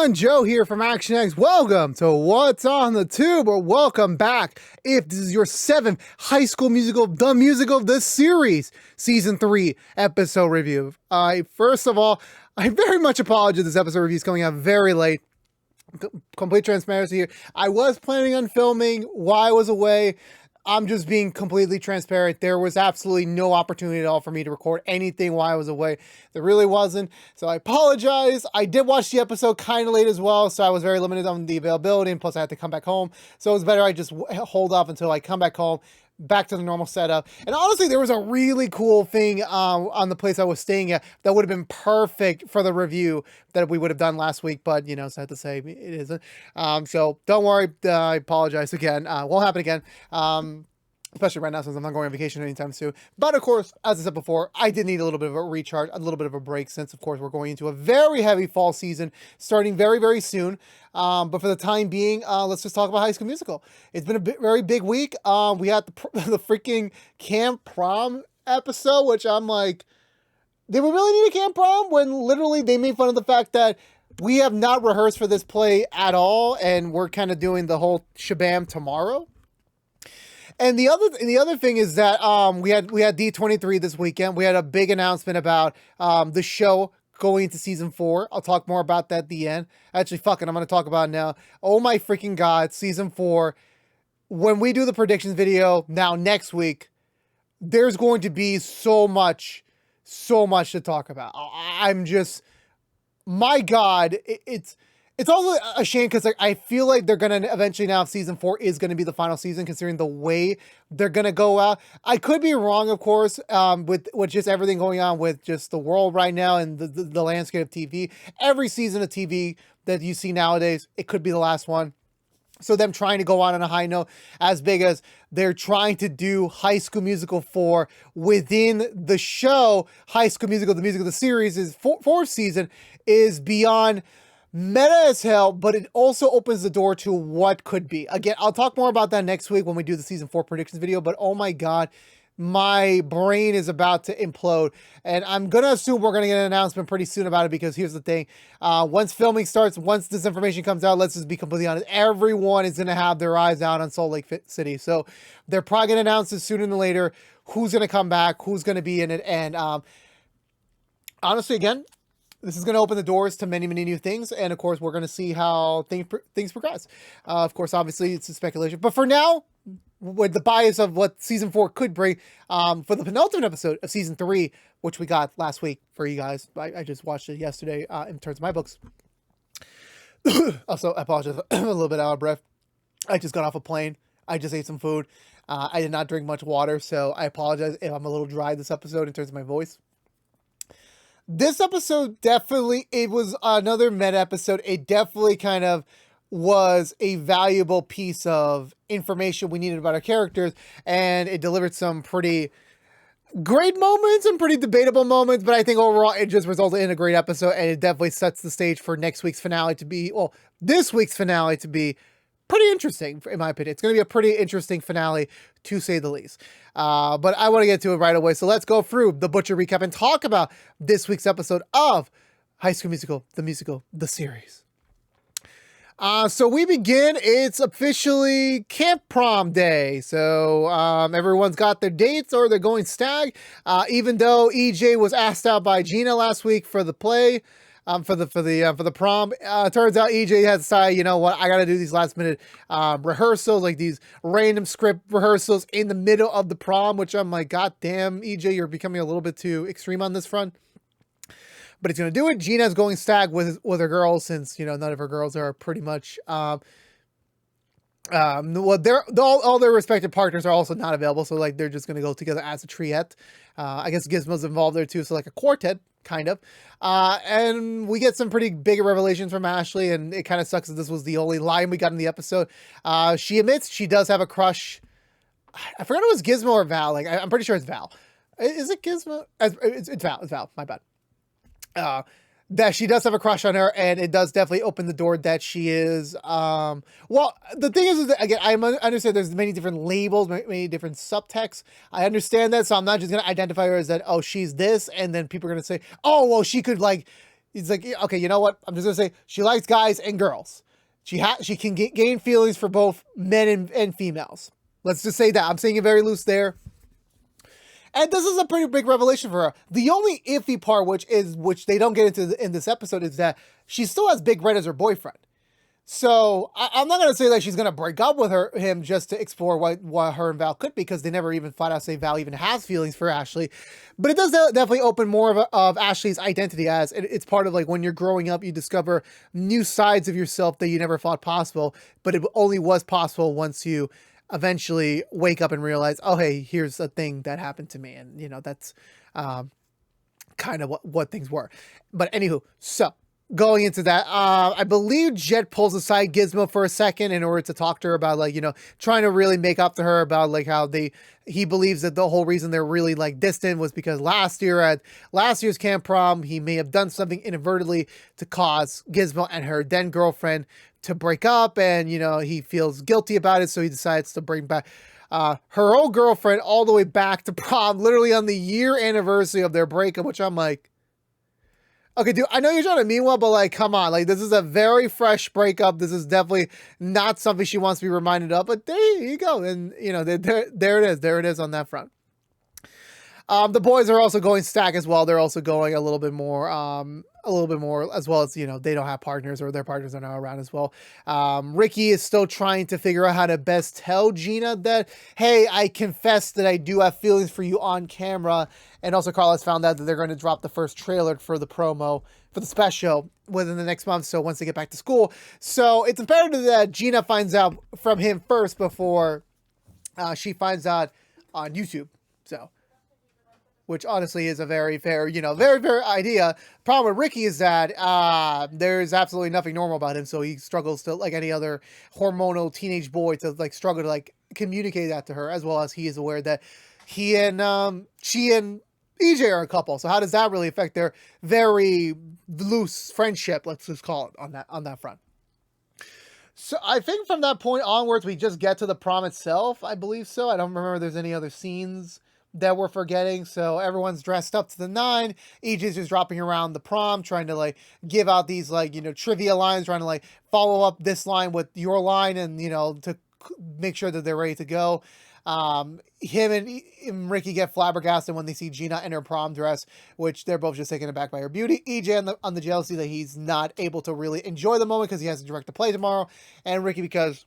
everyone, Joe here from ActionX. Welcome to What's on the Tube, or welcome back if this is your 7th High School Musical, the musical, the series, Season 3 episode review. First of all, I very much apologize. This episode review is coming out very late. Complete transparency here. I was planning on filming while I was away. I'm just being completely transparent. There was absolutely no opportunity at all for me to record anything while I was away. There really wasn't. So I apologize. I did watch the episode kind of late as well, so I was very limited on the availability, and plus I had to come back home. So it was better I just hold off until I come back home, back to the normal setup. And honestly, there was a really cool thing on the place I was staying at that would have been perfect for the review that we would have done last week, but you know, sad to say, it isn't. So don't worry, I apologize again. Won't happen again. Especially right now since I'm not going on vacation anytime soon. But of course, as I said before, I did need a little bit of a recharge, a little bit of a break, since of course we're going into a very heavy fall season starting very, very soon. But for the time being, let's just talk about High School Musical. It's been a very big week. We had the freaking Camp Prom episode, which I'm like, did we really need a Camp Prom when literally they made fun of the fact that we have not rehearsed for this play at all, and we're kind of doing the whole shabam tomorrow? And the other thing is that we had D23 this weekend. We had a big announcement about the show going into season 4. I'll talk more about that at the end. Actually, fuck it, I'm going to talk about it now. Oh my freaking god, season 4. When we do the predictions video now next week, there's going to be so much to talk about. I'm just, my god, it's also a shame because I feel like they're going to eventually, now season 4 is going to be the final season, considering the way they're going to go out. I could be wrong, of course, with just everything going on with just the world right now and the landscape of TV. Every season of TV that you see nowadays, it could be the last one. So them trying to go on a high note, as big as they're trying to do High School Musical 4 within the show, High School Musical, the musical, the series, is fourth season, is beyond meta as hell, but it also opens the door to what could be. Again, I'll talk more about that next week when we do the season 4 predictions video, but oh my god, my brain is about to implode, and I'm gonna assume we're gonna get an announcement pretty soon about it, because here's the thing, once filming starts, once this information comes out, let's just be completely honest, everyone is gonna have their eyes out on Salt Lake City, so they're probably gonna announce it sooner than later, who's gonna come back, who's gonna be in it, and honestly, again, this is going to open the doors to many, many new things. And of course, we're going to see how things progress. Of course, obviously, it's a speculation. But for now, with the bias of what season 4 could bring, for the penultimate episode of season 3, which we got last week for you guys, I just watched it yesterday in terms of my books. Also, I apologize, a little bit out of breath. I just got off a plane. I just ate some food. I did not drink much water, so I apologize if I'm a little dry this episode in terms of my voice. This episode definitely, it was another meta episode. It definitely kind of was a valuable piece of information we needed about our characters, and it delivered some pretty great moments and pretty debatable moments, but I think overall it just resulted in a great episode, and it definitely sets the stage for next week's finale to be, well, this week's finale to be pretty interesting, in my opinion. It's going to be a pretty interesting finale, to say the least. But I want to get to it right away. So let's go through the Butcher recap and talk about this week's episode of High School Musical, the series. So we begin. It's officially Camp Prom Day. So everyone's got their dates, or they're going stag. Even though EJ was asked out by Gina last week for the play. For the prom, turns out EJ has decided, you know what, I gotta do these last minute rehearsals, like these random script rehearsals in the middle of the prom, which I'm like, god damn, EJ, you're becoming a little bit too extreme on this front. But he's gonna do it. Gina's going stag with her girls, since, you know, none of her girls are pretty much well, all their respective partners are also not available, so like they're just gonna go together as a triette. I guess Gizmo's involved there too, so like a quartet, kind of. And we get some pretty big revelations from Ashley, and it kind of sucks that this was the only line we got in the episode. She admits she does have a crush. I forgot it was Gizmo or Val. Like, I'm pretty sure it's Val. Is it Gizmo? It's Val. It's Val. My bad. That she does have a crush on her, and it does definitely open the door that she is, well, the thing is that, again, I understand there's many different labels, many different subtexts. I understand that, so I'm not just going to identify her as that, oh, she's this, and then people are going to say, oh, well, she could, like, He's like, okay, you know what? I'm just gonna say she likes guys and girls. She can gain feelings for both men and females. Let's just say that. I'm saying it very loose there. And this is a pretty big revelation for her. The only iffy part, which they don't get into in this episode, is that she still has Big Red as her boyfriend. So I'm not gonna say that she's gonna break up with him just to explore what her and Val could be, because they never even find out say Val even has feelings for Ashley. But it does definitely open more of Ashley's identity, as it's part of like when you're growing up, you discover new sides of yourself that you never thought possible, but it only was possible once you eventually wake up and realize, oh, hey, here's a thing that happened to me. And, that's kind of what things were. But anywho, so going into that, I believe Jet pulls aside Gizmo for a second in order to talk to her about, like, trying to really make up to her about, like, how he believes that the whole reason they're really, like, distant was because last year's camp prom, he may have done something inadvertently to cause Gizmo and her then girlfriend to break up, and he feels guilty about it, so he decides to bring back her old girlfriend all the way back to prom, literally on the year anniversary of their breakup, which I'm like, okay, dude, I know you're trying to mean well, but like, come on, like, this is a very fresh breakup. This is definitely not something she wants to be reminded of, but there you go, and there it is on that front. The boys are also going stack as well. They're also going a little bit more as well, as, they don't have partners, or their partners are not around as well. Ricky is still trying to figure out how to best tell Gina that, hey, I confess that I do have feelings for you on camera. And also Carlos found out that they're going to drop the first trailer for the promo for the special within the next month. So once they get back to school, so it's imperative that Gina finds out from him first before she finds out on YouTube. So, which honestly is a very fair, very fair idea. Problem with Ricky is that there's absolutely nothing normal about him, so he struggles to, like any other hormonal teenage boy, to like struggle to like communicate that to her, as well as he is aware that she and EJ are a couple. So how does that really affect their very loose friendship? Let's just call it on that front. So I think from that point onwards, we just get to the prom itself. I believe so. I don't remember if there's any other scenes that we're forgetting. So everyone's dressed up to the nine. EJ's just dropping around the prom, trying to like give out these like, trivia lines, trying to like follow up this line with your line, and, to make sure that they're ready to go. Him and Ricky get flabbergasted when they see Gina in her prom dress, which they're both just taken aback by her beauty. EJ on the jealousy that he's not able to really enjoy the moment because he has to direct the play tomorrow, and Ricky because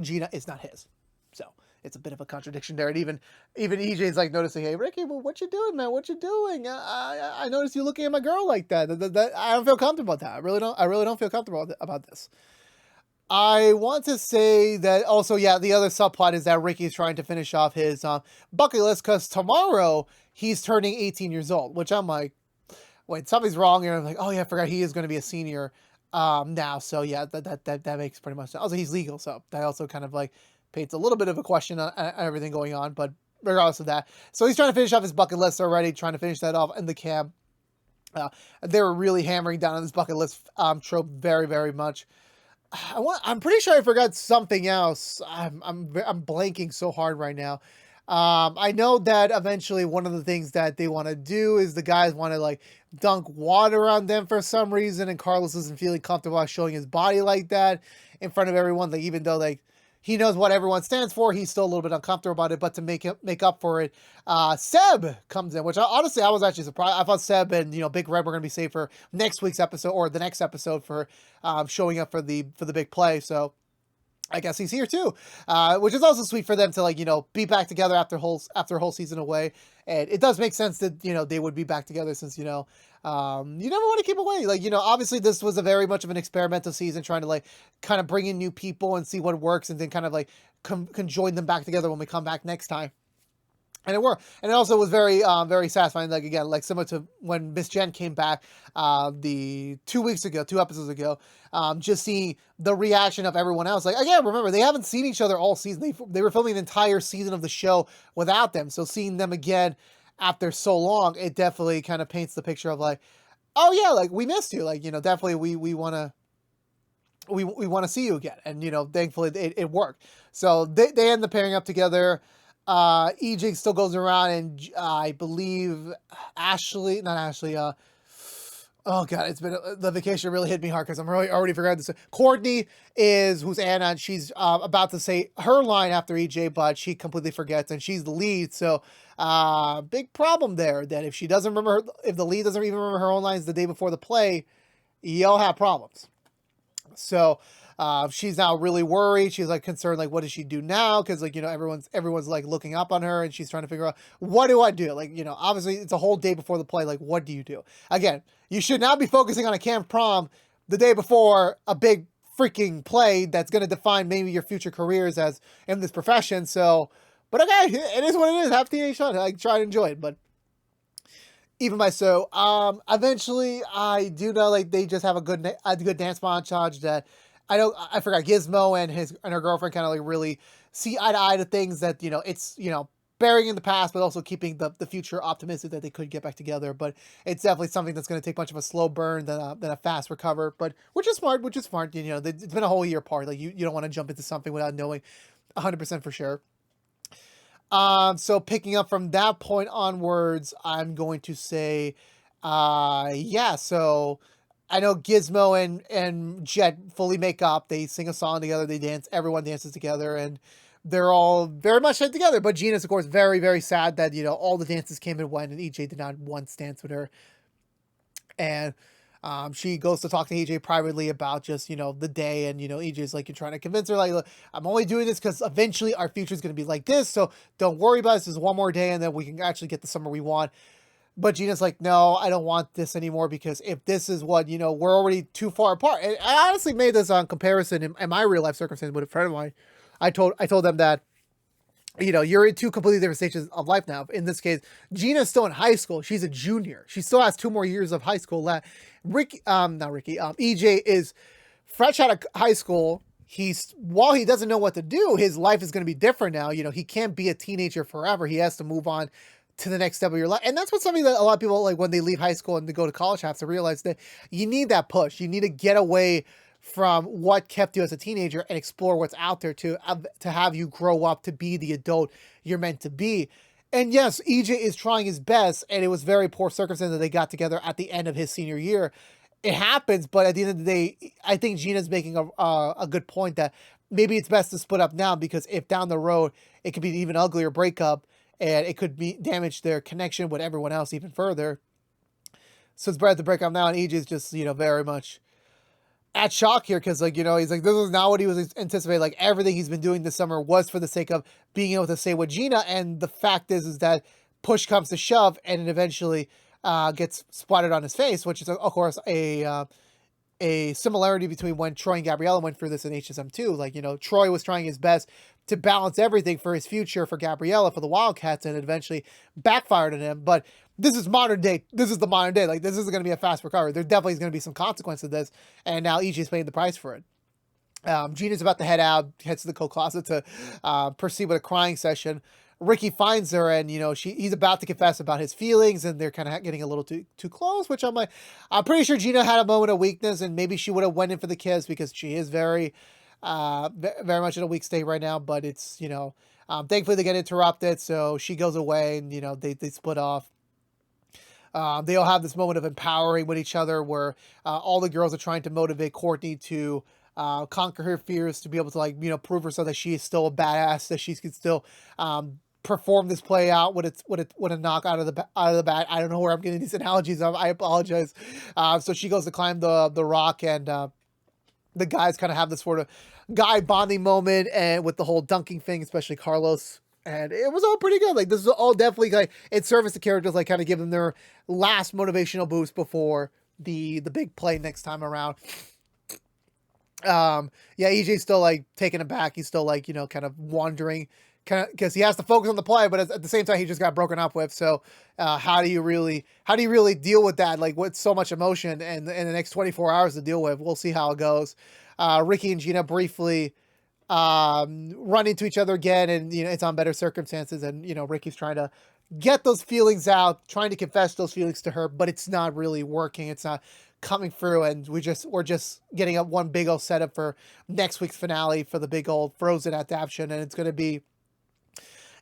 Gina is not his. So it's a bit of a contradiction there. And even EJ's like noticing, hey, Ricky, well, what you doing, man? What you doing? I noticed you looking at my girl like that. I don't feel comfortable about that. I really don't feel comfortable about this. I want to say that also, yeah, the other subplot is that Ricky's trying to finish off his bucket list, because tomorrow he's turning 18 years old, which I'm like, wait, something's wrong here. I'm like, oh yeah, I forgot he is going to be a senior now. So yeah, that makes pretty much sense. Also, he's legal, so that also kind of like paints a little bit of a question on everything going on, but regardless of that. So he's trying to finish off his bucket list already, trying to finish that off in the camp. They were really hammering down on this bucket list trope very, very much. I'm pretty sure I forgot something else. I'm blanking so hard right now. I know that eventually one of the things that they want to do is the guys want to like dunk water on them for some reason, and Carlos isn't feeling comfortable showing his body like that in front of everyone. Like, even though like he knows what everyone stands for, he's still a little bit uncomfortable about it. But to make up for it, Seb comes in, which honestly I was actually surprised. I thought Seb and Big Red were going to be saved for next week's episode, or the next episode, for showing up for the big play. So I guess he's here too, which is also sweet for them to like be back together after a whole season away. And it does make sense that they would be back together, since you never want to keep away. Like, obviously this was a very much of an experimental season, trying to like kind of bring in new people and see what works, and then kind of like can join them back together when we come back next time. And it worked. And it also was very, very satisfying. Like, again, like similar to when Miss Jen came back, the 2 episodes ago, just seeing the reaction of everyone else. Like, again, remember, they haven't seen each other all season. They were filming an entire season of the show without them. So seeing them again after so long, it definitely kind of paints the picture of like, oh yeah, like we missed you. Like, definitely we want to see you again. And, thankfully it worked. So they end up pairing up together. EJ still goes around, and I believe Oh god, it's been the vacation really hit me hard because I'm really already forgot this. Courtney is who's Anna, and she's about to say her line after EJ, but she completely forgets, and she's the lead. So, big problem there. That if she doesn't remember, if the lead doesn't even remember her own lines the day before the play, you'll have problems. So she's now really worried. She's like concerned, like, what does she do now? Because like, everyone's like looking up on her, and she's trying to figure out, what do I do? Like, obviously it's a whole day before the play. Like, what do you do? Again, you should not be focusing on a camp prom the day before a big freaking play that's going to define maybe your future careers as in this profession. So, but okay, it is what it is. Have teenage fun. Like, try to enjoy it, but even by so, eventually I do know like they just have a good dance montage that I forgot Gizmo and her girlfriend kind of like really see eye to eye to things that it's burying in the past, but also keeping the future optimistic that they could get back together. But it's definitely something that's going to take much of a slow burn than a fast recover. But which is smart. It's been a whole year apart. Like you don't want to jump into something without knowing 100% for sure. So picking up from that point onwards, I'm going to say, yeah, so I know Gizmo and Jet fully make up. They sing a song together, they dance, everyone dances together, and they're all very much together. But Gina's, of course, very, very sad that, all the dances came and went, and EJ did not once dance with her. And she goes to talk to EJ privately about just, the day. And, EJ's like, you're trying to convince her, like, look, I'm only doing this because eventually our future is going to be like this. So don't worry about this. This is one more day and then we can actually get the summer we want. But Gina's like, no, I don't want this anymore because if this is what, we're already too far apart. And I honestly made this comparison in my real life circumstance with a friend of mine. I told them that, you're in two completely different stages of life now. In this case, Gina's still in high school. She's a junior. She still has 2 more years of high school left. EJ is fresh out of high school. While he doesn't know what to do, his life is going to be different now. He can't be a teenager forever. He has to move on to the next step of your life. And that's something that a lot of people, like when they leave high school and they go to college, have to realize that you need that push. You need to get away from what kept you as a teenager and explore what's out there to have you grow up to be the adult you're meant to be. And yes, EJ is trying his best, and it was very poor circumstance that they got together at the end of his senior year. It happens, but at the end of the day, I think Gina's making a good point that maybe it's best to split up now, because if down the road it could be an even uglier breakup and it could damage their connection with everyone else even further. So it's better to break up now, and EJ's just, very much at shock here, because he's like, this is not what he was anticipating. Like, everything he's been doing this summer was for the sake of being able to stay with Gina, and the fact is that push comes to shove and it eventually gets splattered on his face, which is of course a similarity between when Troy and Gabriella went through this in HSM too. Like, Troy was trying his best to balance everything for his future, for Gabriella, for the Wildcats, and it eventually backfired on him. But this is modern day. This is the modern day. Like, this isn't going to be a fast recovery. There definitely is going to be some consequence to this. And now EJ's paying the price for it. Gina's about to heads to the coat closet to proceed with a crying session. Ricky finds her, and he's about to confess about his feelings, and they're kind of getting a little too close. Which I'm pretty sure Gina had a moment of weakness, and maybe she would have went in for the kiss, because she is very much in a weak state right now. But it's thankfully they get interrupted, so she goes away, and they split off. They all have this moment of empowering with each other, where all the girls are trying to motivate Courtney to conquer her fears, to be able to prove herself that she is still a badass, that she can still perform this play out with a knock out of the bat. I don't know where I'm getting these analogies of. I apologize. So she goes to climb the rock, and the guys kind of have this sort of guy bonding moment, and with the whole dunking thing, especially Carlos. And it was all pretty good. Like, this is all definitely it serviced the characters, kind of give them their last motivational boost before the big play next time around. Yeah, EJ's still taken aback. He's still kind of wandering, because he has to focus on the play, but at the same time he just got broken up with. So how do you really deal with that, with so much emotion and in the next 24 hours to deal with? We'll see how it goes. Ricky and Gina briefly run into each other again, and it's on better circumstances, and Ricky's trying to get those feelings out, trying to confess those feelings to her, but it's not really working. It's not coming through, and we're just getting up one big old setup for next week's finale for the big old Frozen adaptation. And it's gonna be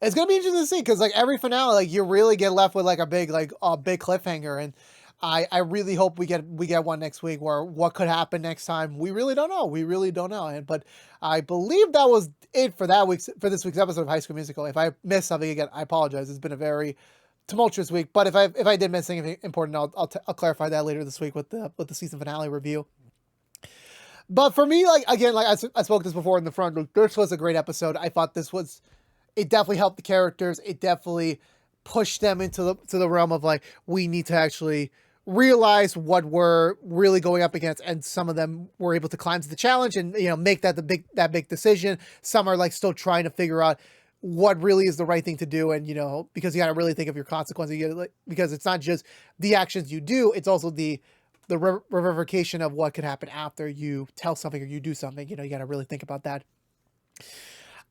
interesting to see, because every finale, you really get left with a big cliffhanger. And I really hope we get one next week, where what could happen next time, we really don't know. We really don't know. But I believe that was it for this week's episode of High School Musical. If I missed something again, I apologize. It's been a very tumultuous week, but if I did miss anything important, I'll clarify that later this week with the season finale review. But for me, like, again, like I spoke this before in the front, like, this was a great episode. I thought it definitely helped the characters. It definitely pushed them into the realm of, like, we need to actually realize what we're really going up against, and some of them were able to climb to the challenge and, you know, make that big decision. Some are, like, still trying to figure out what really is the right thing to do, and, you know, because you got to really think of your consequences. Because it's not just the actions you do, it's also the reverberification of what could happen after you tell something or you do something. You know, you got to really think about that.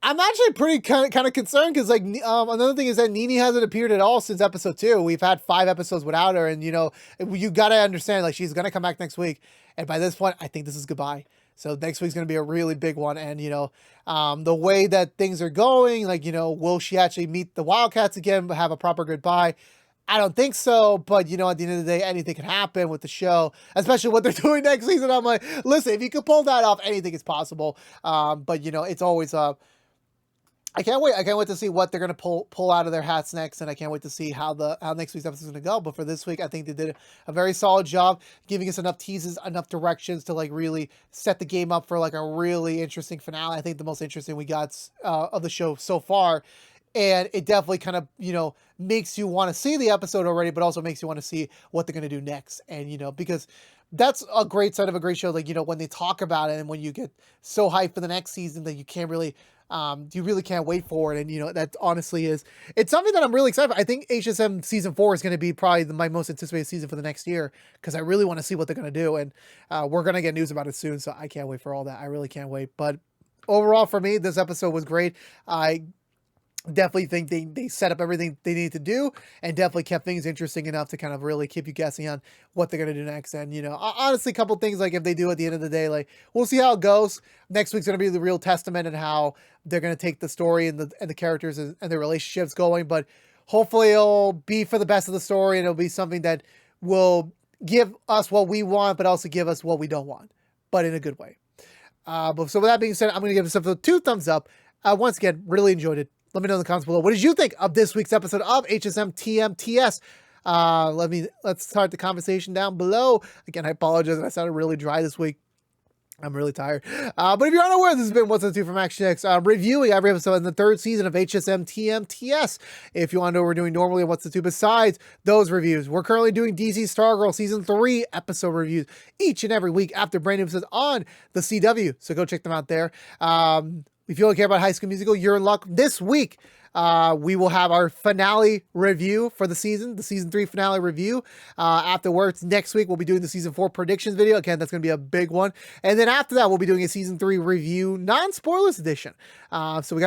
I'm actually pretty kind of concerned, because, like, another thing is that Nini hasn't appeared at all since episode 2. We've had 5 episodes without her, and, you know, you got to understand, like, she's going to come back next week, and by this point, I think this is goodbye. So next week's going to be a really big one, and, you know, the way that things are going, like, you know, will she actually meet the Wildcats again, have a proper goodbye? I don't think so, but, you know, at the end of the day, anything can happen with the show, especially what they're doing next season. I'm like, listen, if you could pull that off, anything is possible. But, you know, it's always I can't wait. I can't wait to see what they're going to pull out of their hats next, and I can't wait to see how next week's episode is going to go. But for this week, I think they did a very solid job giving us enough teases, enough directions to, like, really set the game up for, like, a really interesting finale. I think the most interesting we got of the show so far. And it definitely kind of, you know, makes you want to see the episode already, but also makes you want to see what they're going to do next. And, you know, because that's a great side of a great show. Like, you know, when they talk about it and when you get so hyped for the next season that you can't really, you really can't wait for it. And, you know, that honestly it's something that I'm really excited for. I think HSM season 4 is going to be probably my most anticipated season for the next year, because I really want to see what they're going to do. And we're going to get news about it soon. So I can't wait for all that. I really can't wait. But overall, for me, this episode was great. I definitely think they set up everything they need to do, and definitely kept things interesting enough to kind of really keep you guessing on what they're going to do next. And, you know, honestly, a couple things, like, if they do at the end of the day, like, we'll see how it goes. Next week's going to be the real testament and how they're going to take the story and the characters and their relationships going. But hopefully it'll be for the best of the story, and it'll be something that will give us what we want, but also give us what we don't want, but in a good way. But so with that being said, I'm going to give this episode 2 thumbs up. Once again, really enjoyed it. Let me know in the comments below. What did you think of this week's episode of HSMTMTS? Let's start the conversation down below. Again, I apologize if I sounded really dry this week. I'm really tired. But if you're unaware, this has been What's the Two from ActionX, reviewing every episode in the 3rd season of HSMTMTS. If you want to know what we're doing normally and What's the Two besides those reviews, we're currently doing DC Stargirl Season 3 episode reviews each and every week after brand new episodes on the CW. So go check them out there. If you don't care about High School Musical, you're in luck. This week, we will have our finale review for the season 3 finale review. Afterwards, next week, we'll be doing the season 4 predictions video. Again, that's going to be a big one. And then after that, we'll be doing a season 3 review, non-spoilers edition. So we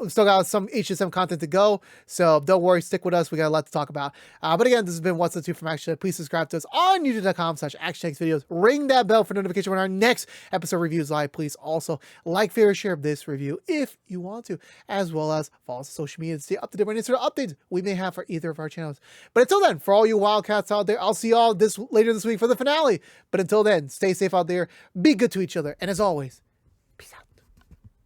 still got some HSM content to go. So don't worry, stick with us. We got a lot to talk about. But again, this has been What's the Two from ActionX. Please subscribe to us on youtube.com/ActionX videos. Ring that bell for notification when our next episode review is live. Please also like, favorite, share of this review if you want to, as well as follow us on social media to stay up to date with any sort of updates we may have for either of our channels. But until then, for all you Wildcats out there, I'll see y'all later this week for the finale. But until then, stay safe out there, be good to each other, and as always,